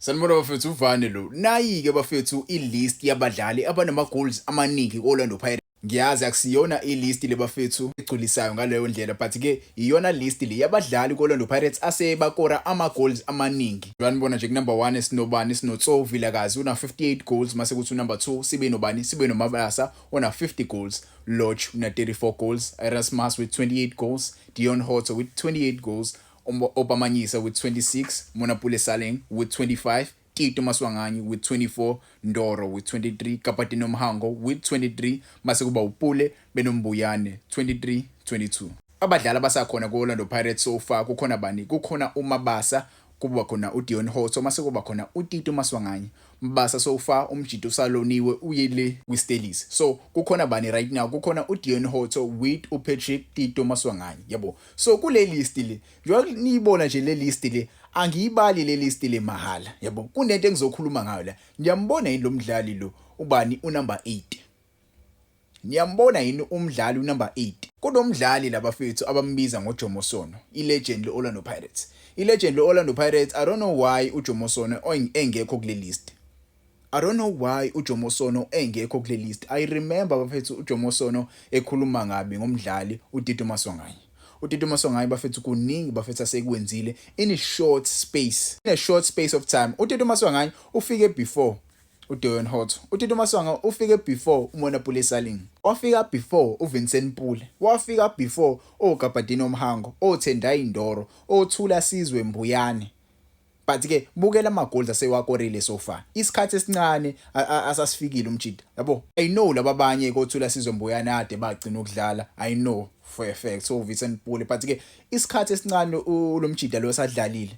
Sanibona bafethu uvane lo. Nayi-ke bafethu ilist yabadlali abanama goals amaningi ku-Orlando Pirates. Ngiyazi akusiyona ilist le bafethu egculisayo ngaleyo ndlela but ke iyona list le yabadlali ku-Orlando Pirates asebakora ama goals amaningi. Uyanibona nje number 1 sinobani sinotso Vilakazi una 58 goals mase kuthi number 2 sibe nobani sibe noMabasa una 50 goals. Lodge una 34 goals, Erasmus with 28 goals, Dion Horto with 28 goals. Obamanyisa with 26, Monapule Saleng with 25, Tito Maswanganyi with 24, Ndoro with 23, Kapatino Mhango with 23, mase kuba uPule Benombuyane 23, 22. Abadlali abasakhona ku-Orlando Pirates so far kukhona bani? Kukhona uMabasa, kuba khona uDion Horto, mase kuba khona uTito Maswanganyi. Mbasa so far umjito usaloniwe uyele kwiStelis. So kukhona bani right now? Kukhona uDion Horto with uPatrick Tito Maswanganyi, yabo. So kule list le, njengoba niyibona nje le list le, angiyibali le list le mahala, yabo. Kunento engizokhuluma ngayo la. Ngiyambona yini lo mdlali lo? Ubani unumber 8? Niyambona yini umdlali unumber 8? Kunomdlali labafethu abambiza ngoJomo Sono, ilegend leOrlando Pirates. Ilegend leOrlando Pirates, I don't know why uJomo Sono engekho kule list. I don't know why uJomo Sono engekho kule list. I remember bafethu uJomo Sono ekhuluma ngabi ngomdlali uTito Maswanganyi. uTito Maswanganyi bafethu kuningi bafethu asekwenzile in a short space of time. uTito Maswanganyi ufike before uDion Horto. uTito Maswanganyi ufike before uMonapule Saleng. Wafika before uVincent Pule. Wafika before oKapatino Mhango, oTendai Ndoro, oThula Sizwe Mbuyane. But ke bukela ama goals asewakorile so far. Isikhathi esincane asasifikile umjito. Yabo, I know laba abanye koThula Sizwe Mbuyane ade bagcina ukudlala. I know for a fact so Vincent Pule but ke isikhathi esincane lo mjito lo sadlalile.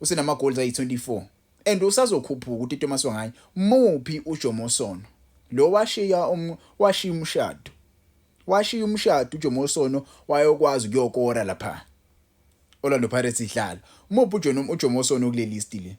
Usenama goals ayi24. And usazokhuphuka uTito Maswanganyi muphi uJomo Sono. Lo washiya umshado. Washiya umshado uJomo Sono wayokwazi ukuyokora lapha. Orlando Pirates idlala. Muphi uJomo Sono kule list le?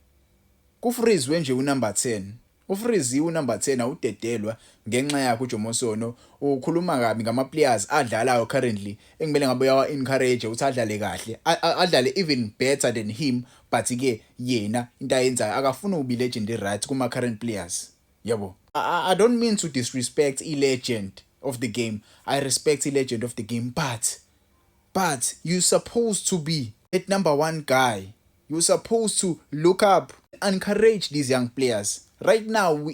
Kufreeze nje unumber 10. Ufreeze unumber 10 awudedelwa ngenxa yakhe uJomo Sono. Ukhuluma kabi ngama players adlalayo currently. Engibele ngabe uyawa encourage ukuthi adlale kahle. Adlale even better than him but ke yena into ayenzayo akafuna ubi legend right kuma current players. Yabo. I don't mean to disrespect a legend of the game. I respect a legend of the game but you're supposed to be that number 1 guy. You're supposed to look up, encourage these young players. Right now,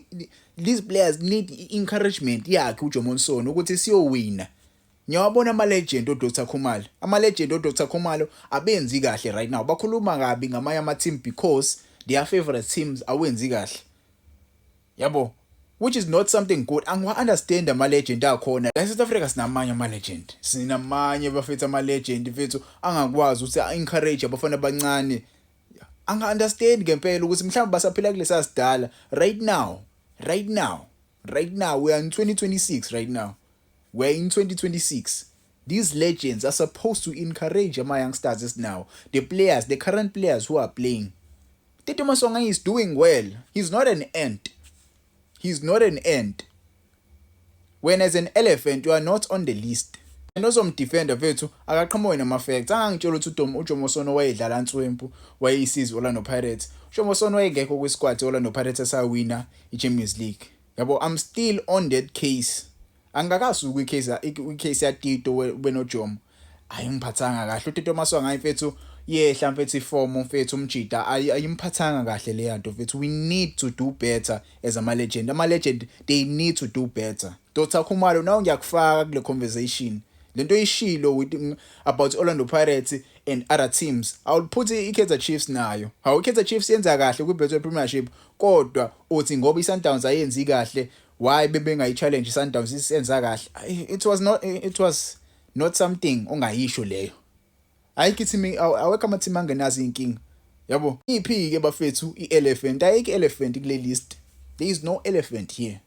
these players need encouragement yakhe uJomo Sono ukuthi siyowina. Ngiyabona ama-legend oDr Khumalo. Ama-legend oDr Khumalo abenzi kahle right now. Bakhuluma kabi ngamanye ama-team because their favorite teams awenzi kahle. Yabo. Which is not something good. Angiwa-understand ama-legend akhona. La South Africa sinamanye ama-legend. Sinamanye bafethu ama-legend fethu angakwazi ukuthi a-encourage abafana abancane. Anga-understand ngempela ukuthi mhlawumbe basaphila kulesa sidala. Right now, we are in 2026 right now. We're in 2026. These legends are supposed to encourage my youngsters now. The current players who are playing. Tito Maswanganyi is doing well. He's not an ant. When as an elephant, you are not on the list. And also defender vethu akaqhamuke nama facts. Angangitshela ukuthi uJomo Sono wayedlala Ntswempu, wayeyisiza Orlando Pirates. uJomo Sono wayengekho kwisquad Orlando Pirates asawina iChampions League. Yabo, I'm still on that case. Angakasuki icase ya Tito benoJomo. Ayingiphathanga kahle uTito Maswanganyi mfethu yehla mfethu iform mfethu umjida ayimphathanga kahle le yanto mfethu. We need to do better as ama legend. They need to do better. Dr Khumalo now ngiyakufaka kule conversation. Lento ishilo with about Orlando Pirates and other teams. I will put iKaizer Chiefs nayo. How iKaizer Chiefs yenza kahle kwiBetway Premiership kodwa uthi ngoba iSundowns ayenzi kahle why bebengayi challenge iSundowns isenza kahle. It was not something ongayisho leyo. Ayikithi awekho ama team angenazi inkinga. Yabo, iphi ke bafethu ielephant? Ayike elephant kule list. There is no elephant here.